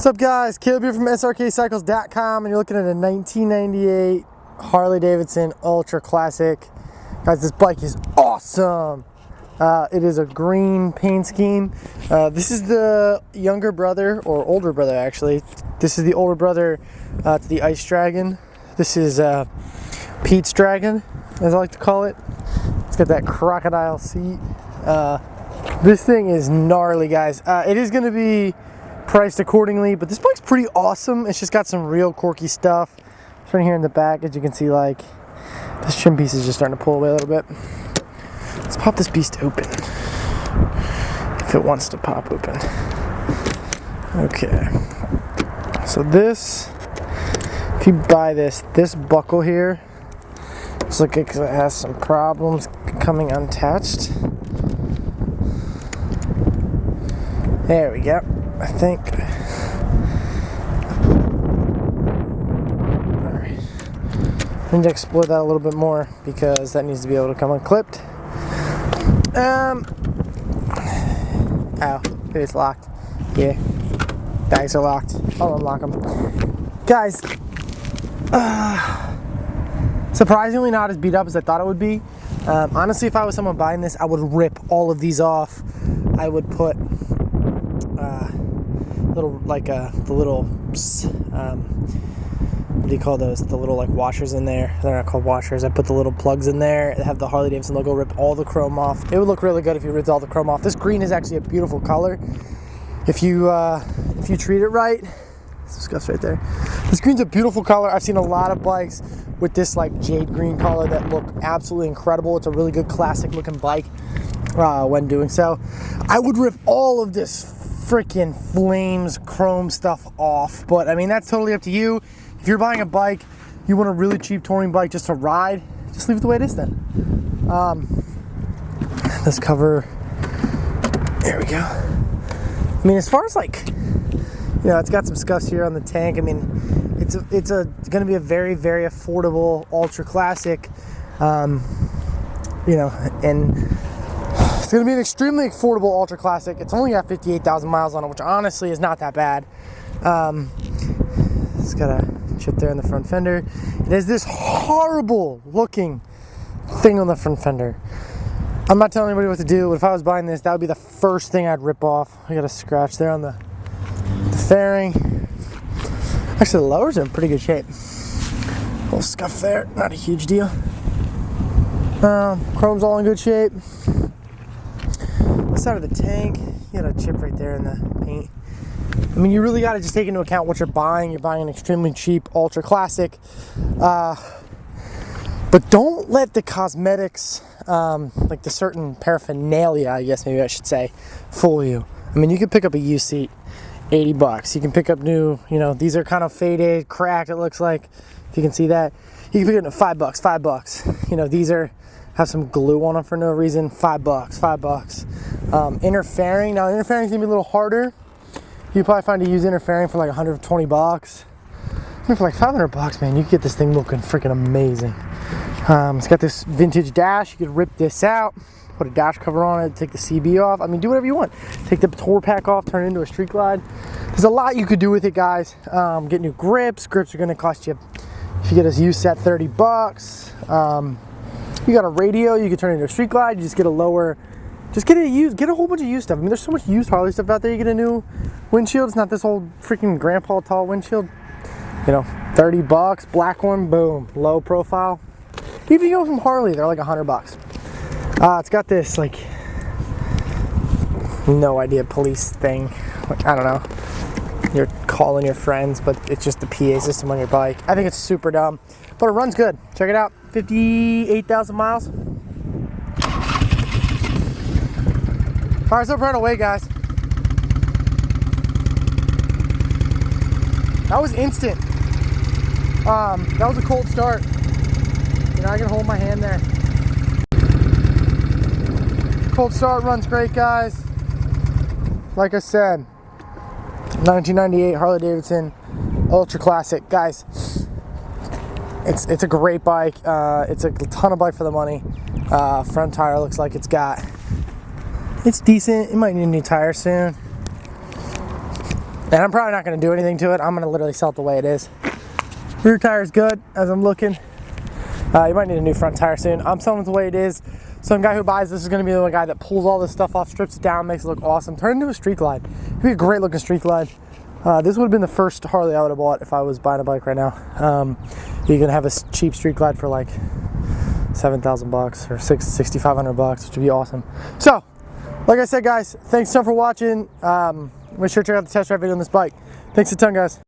What's up guys, Caleb here from Srkcycles.com, and you're looking at a 1998 Harley Davidson Ultra Classic. Guys, this bike is awesome. It is a green paint scheme. This is the younger brother, or older brother actually. This is the older brother to the Ice Dragon. This is Pete's Dragon, as I like to call it. It's got that crocodile seat. This thing is gnarly, guys. It is going to be priced accordingly, but this bike's pretty awesome. It's just got some real quirky stuff. It's right here in the back, as you can see, like this trim piece is just starting to pull away a little bit. Let's pop this beast open if it wants to pop open. Okay, so this, if you buy this buckle here, looks like it has some problems coming unattached. There we go. I think. Alright. I need to explore that a little bit more because that needs to be able to come unclipped. Oh, it's locked. Yeah. Bags are locked. I'll unlock them. Guys, surprisingly not as beat up as I thought it would be. Honestly, if I was someone buying this, I would rip all of these off. I would put little, like the little what do you call those, the little like washers in there. They're not called washers. I put the little plugs in there, have the Harley Davidson logo, rip all the chrome off. It would look really good if you ripped all the chrome off. This green is actually a beautiful color if you treat it right. Some scuffs right there. This green's a beautiful color. I've seen a lot of bikes with this like jade green color that look absolutely incredible. It's a really good classic looking bike when doing so. I would rip all of this freaking flames chrome stuff off, but I mean, that's totally up to you. If you're buying a bike, you want a really cheap touring bike just to ride, just leave it the way it is then. This cover, there we go. I mean, as far as like, you know, it's got some scuffs here on the tank. I mean, it's gonna be a very, very affordable ultra classic, you know, and it's going to be an extremely affordable ultra classic. It's only got 58,000 miles on it, which honestly is not that bad. It's got a chip there in the front fender. It has this horrible looking thing on the front fender. I'm not telling anybody what to do, but if I was buying this, that would be the first thing I'd rip off. I got a scratch there on the fairing. Actually, the lowers are in pretty good shape. A little scuff there, not a huge deal. Chrome's all in good shape. Side of the tank, you got a chip right there in the paint. I mean, you really got to just take into account what you're buying. You're buying an extremely cheap ultra classic, but don't let the cosmetics, like the certain paraphernalia, I guess maybe I should say, fool you. I mean, you can pick up a used seat, $80. You can pick up new, you know, these are kind of faded, cracked, it looks like, if you can see that. You can pick it up $5. You know, these have some glue on them for no reason. $5. Interfering. Now, interfering is gonna be a little harder. You probably find a used interfering for like $120. Even for like $500, man, you can get this thing looking freaking amazing. It's got this vintage dash. You could rip this out, put a dash cover on it, take the CB off. I mean, do whatever you want. Take the tour pack off, turn it into a street glide. There's a lot you could do with it, guys. Get new grips. Grips are gonna cost you, if you get a used set, $30. You got a radio, you can turn it into a street glide. You just get a lower, just get a whole bunch of used stuff. I mean, there's so much used Harley stuff out there. You get a new windshield. It's not this old freaking grandpa tall windshield. You know, $30, black one, boom, low profile. Even if you go from Harley, they're like $100. It's got this like, no idea, police thing. Like, I don't know. You're calling your friends, but it's just the PA system on your bike. I think it's super dumb, but it runs good. Check it out. 58,000 miles. Fire's up right away, guys. That was instant. That was a cold start. You know, I can hold my hand there. Cold start, runs great, guys. Like I said, 1998 Harley Davidson Ultra Classic, guys. It's a great bike. It's a ton of bike for the money. Front tire looks like it's decent. It might need a new tire soon. And I'm probably not going to do anything to it. I'm going to literally sell it the way it is. Rear tire is good as I'm looking. You might need a new front tire soon. I'm selling it the way it is. Some guy who buys this is going to be the guy that pulls all this stuff off, strips it down, makes it look awesome. Turn it into a street glide. It'd be a great looking street glide. This would have been the first Harley I would have bought if I was buying a bike right now. You can have a cheap street glide for like $7,000 or $6,500, which would be awesome. So, like I said, guys, thanks a ton for watching. Make sure to check out the test drive video on this bike. Thanks a ton, guys.